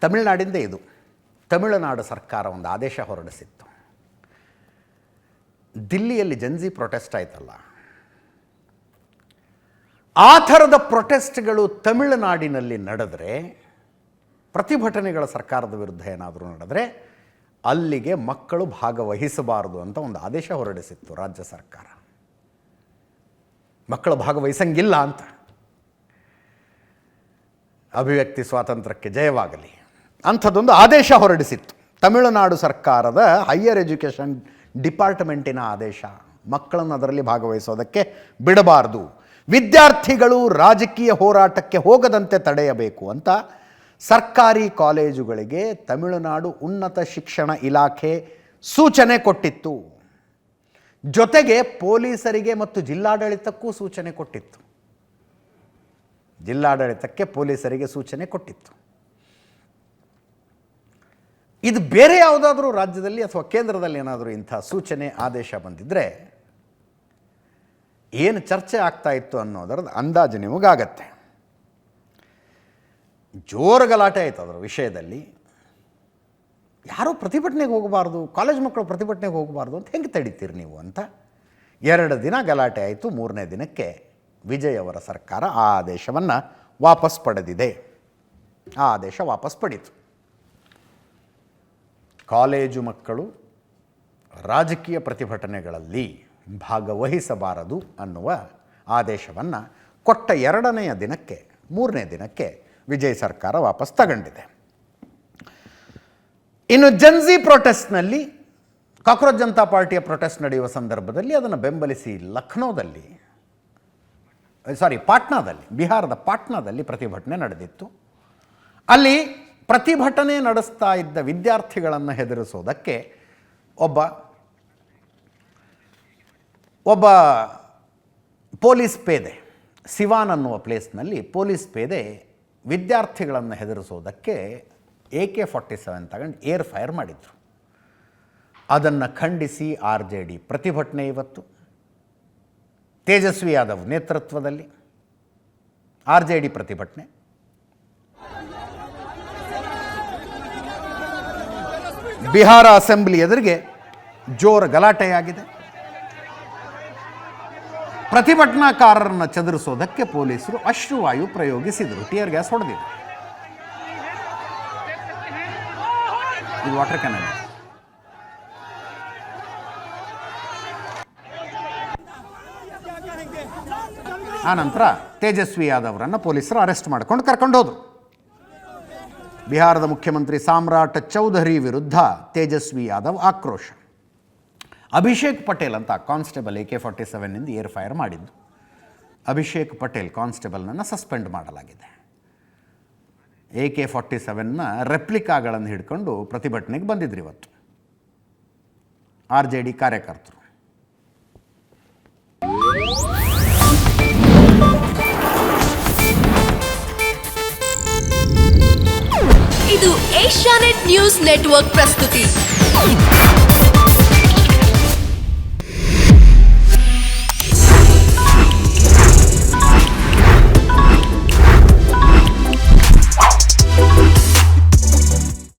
ತಮಿಳುನಾಡಿಂದ ಇದು. ತಮಿಳುನಾಡು ಸರ್ಕಾರ ಒಂದು ಆದೇಶ ಹೊರಡಿಸಿತ್ತು. ದಿಲ್ಲಿಯಲ್ಲಿ ಜನ್ಜಿ ಪ್ರೊಟೆಸ್ಟ್ ಆಯ್ತಲ್ಲ, ಆ ಥರದ ಪ್ರೊಟೆಸ್ಟ್ಗಳು ತಮಿಳುನಾಡಿನಲ್ಲಿ ನಡೆದರೆ, ಪ್ರತಿಭಟನೆಗಳ ಸರ್ಕಾರದ ವಿರುದ್ಧ ಏನಾದರೂ ನಡೆದರೆ ಅಲ್ಲಿಗೆ ಮಕ್ಕಳು ಭಾಗವಹಿಸಬಾರದು ಅಂತ ಒಂದು ಆದೇಶ ಹೊರಡಿಸಿತ್ತು ರಾಜ್ಯ ಸರ್ಕಾರ. ಮಕ್ಕಳು ಭಾಗವಹಿಸಂಗಿಲ್ಲ ಅಂತ. ಅಭಿವ್ಯಕ್ತಿ ಸ್ವಾತಂತ್ರ್ಯಕ್ಕೆ ಜಯವಾಗಲಿ ಅಂಥದ್ದೊಂದು ಆದೇಶ ಹೊರಡಿಸಿತ್ತು ತಮಿಳುನಾಡು ಸರ್ಕಾರದ ಹೈಯರ್ ಎಜುಕೇಷನ್ ಡಿಪಾರ್ಟ್ಮೆಂಟಿನ ಆದೇಶ. ಮಕ್ಕಳನ್ನು ಅದರಲ್ಲಿ ಭಾಗವಹಿಸೋದಕ್ಕೆ ಬಿಡಬಾರ್ದು, ವಿದ್ಯಾರ್ಥಿಗಳು ರಾಜಕೀಯ ಹೋರಾಟಕ್ಕೆ ಹೋಗದಂತೆ ತಡೆಯಬೇಕು ಅಂತ ಸರ್ಕಾರಿ ಕಾಲೇಜುಗಳಿಗೆ ತಮಿಳುನಾಡು ಉನ್ನತ ಶಿಕ್ಷಣ ಇಲಾಖೆ ಸೂಚನೆ ಕೊಟ್ಟಿತ್ತು. ಜೊತೆಗೆ ಪೊಲೀಸರಿಗೆ ಮತ್ತು ಜಿಲ್ಲಾಡಳಿತಕ್ಕೂ ಸೂಚನೆ ಕೊಟ್ಟಿತ್ತು. ಜಿಲ್ಲಾಡಳಿತಕ್ಕೆ ಪೊಲೀಸರಿಗೆ ಸೂಚನೆ ಕೊಟ್ಟಿತ್ತು. ಇದು ಬೇರೆ ಯಾವುದಾದ್ರೂ ರಾಜ್ಯದಲ್ಲಿ ಅಥವಾ ಕೇಂದ್ರದಲ್ಲಿ ಏನಾದರೂ ಇಂಥ ಸೂಚನೆ ಆದೇಶ ಬಂದಿದ್ದರೆ ಏನು ಚರ್ಚೆ ಆಗ್ತಾ ಇತ್ತು ಅನ್ನೋದರ ಅಂದಾಜು ನಿಮಗಾಗತ್ತೆ. ಜೋರು ಗಲಾಟೆ ಆಯಿತು ಅದರ ವಿಷಯದಲ್ಲಿ. ಯಾರೂ ಪ್ರತಿಭಟನೆಗೆ ಹೋಗಬಾರ್ದು, ಕಾಲೇಜ್ ಮಕ್ಕಳು ಪ್ರತಿಭಟನೆಗೆ ಹೋಗಬಾರ್ದು ಅಂತ ಹೆಂಗೆ ತಡೀತೀರಿ ನೀವು ಅಂತ 2 ದಿನ ಗಲಾಟೆ ಆಯಿತು. 3ನೇ ದಿನಕ್ಕೆ ವಿಜಯ್ ಅವರ ಸರ್ಕಾರ ಆ ಆದೇಶವನ್ನು ವಾಪಸ್ ಪಡೆದಿದೆ. ಆ ಆದೇಶ ವಾಪಸ್ ಪಡೀತು. ಕಾಲೇಜು ಮಕ್ಕಳು ರಾಜಕೀಯ ಪ್ರತಿಭಟನೆಗಳಲ್ಲಿ ಭಾಗವಹಿಸಬಾರದು ಅನ್ನುವ ಆದೇಶವನ್ನು ಕೊಟ್ಟ 2ನೆಯ ದಿನಕ್ಕೆ 3ನೇ ದಿನಕ್ಕೆ ವಿಜಯ್ ಸರ್ಕಾರ ವಾಪಸ್ ತಗೊಂಡಿದೆ. ಇನ್ನು ಜನ್ಜಿ ಪ್ರೊಟೆಸ್ಟ್ನಲ್ಲಿ, ಕಾಕ್ರೋಚ್ ಜನತಾ ಪಾರ್ಟಿಯ ಪ್ರೊಟೆಸ್ಟ್ ನಡೆಯುವ ಸಂದರ್ಭದಲ್ಲಿ ಅದನ್ನು ಬೆಂಬಲಿಸಿ ಪಾಟ್ನಾದಲ್ಲಿ, ಬಿಹಾರದ ಪಾಟ್ನಾದಲ್ಲಿ ಪ್ರತಿಭಟನೆ ನಡೆದಿತ್ತು. ಅಲ್ಲಿ ಪ್ರತಿಭಟನೆ ನಡೆಸ್ತಾ ಇದ್ದ ವಿದ್ಯಾರ್ಥಿಗಳನ್ನು ಹೆದರಿಸೋದಕ್ಕೆ ಒಬ್ಬ ಪೊಲೀಸ್ ಪೇದೆ, ಸಿವಾನ್ ಅನ್ನುವ ಪ್ಲೇಸ್ನಲ್ಲಿ ಪೊಲೀಸ್ ಪೇದೆ ವಿದ್ಯಾರ್ಥಿಗಳನ್ನು ಹೆದರಿಸೋದಕ್ಕೆ AK-47 ತಗೊಂಡು ಏರ್ ಫೈರ್ ಮಾಡಿದರು. ಅದನ್ನು ಖಂಡಿಸಿ RJD ಪ್ರತಿಭಟನೆ ಇವತ್ತು ತೇಜಸ್ವಿ ಯಾದವ್ ನೇತೃತ್ವದಲ್ಲಿ RJD ಪ್ರತಿಭಟನೆ. ಬಿಹಾರ ಅಸೆಂಬ್ಲಿ ಎದುರಿಗೆ ಜೋರು ಗಲಾಟೆಯಾಗಿದೆ. ಪ್ರತಿಭಟನಾಕಾರರನ್ನು ಚದುರಿಸೋದಕ್ಕೆ ಪೊಲೀಸರು ಅಶ್ರುವಾಯು ಪ್ರಯೋಗಿಸಿದರು, ಟಿಯರ್ ಗ್ಯಾಸ್ ಹೊಡೆದಿದ್ರು. ಇದು ವಾಟರ್ ಕ್ಯಾನನ್. ಆ ನಂತರ ತೇಜಸ್ವಿ ಯಾದವ್ರನ್ನು ಪೊಲೀಸರು ಅರೆಸ್ಟ್ ಮಾಡ್ಕೊಂಡು ಕರ್ಕೊಂಡು ಹೋದರು. ಬಿಹಾರದ ಮುಖ್ಯಮಂತ್ರಿ ಸಾಮ್ರಾಟ್ ಚೌಧರಿ ವಿರುದ್ಧ ತೇಜಸ್ವಿ ಯಾದವ್ ಆಕ್ರೋಶ. ಅಭಿಷೇಕ್ ಪಟೇಲ್ ಅಂತ ಕಾನ್ಸ್ಟೇಬಲ್ AK-47 ಏರ್ ಫೈರ್ ಮಾಡಿದ್ದು. ಅಭಿಷೇಕ್ ಪಟೇಲ್ ಕಾನ್ಸ್ಟೇಬಲ್ನನ್ನು ಸಸ್ಪೆಂಡ್ ಮಾಡಲಾಗಿದೆ. AK-47 ರೆಪ್ಲಿಕಾಗಳನ್ನು ಹಿಡ್ಕೊಂಡು ಪ್ರತಿಭಟನೆಗೆ ಬಂದಿದ್ರು ಇವತ್ತು RJD ಕಾರ್ಯಕರ್ತರು. ಇದು ಏಷ್ಯಾನೆಟ್ ನ್ಯೂಸ್ ನೆಟ್ವರ್ಕ್ ಪ್ರಸ್ತುತಿ.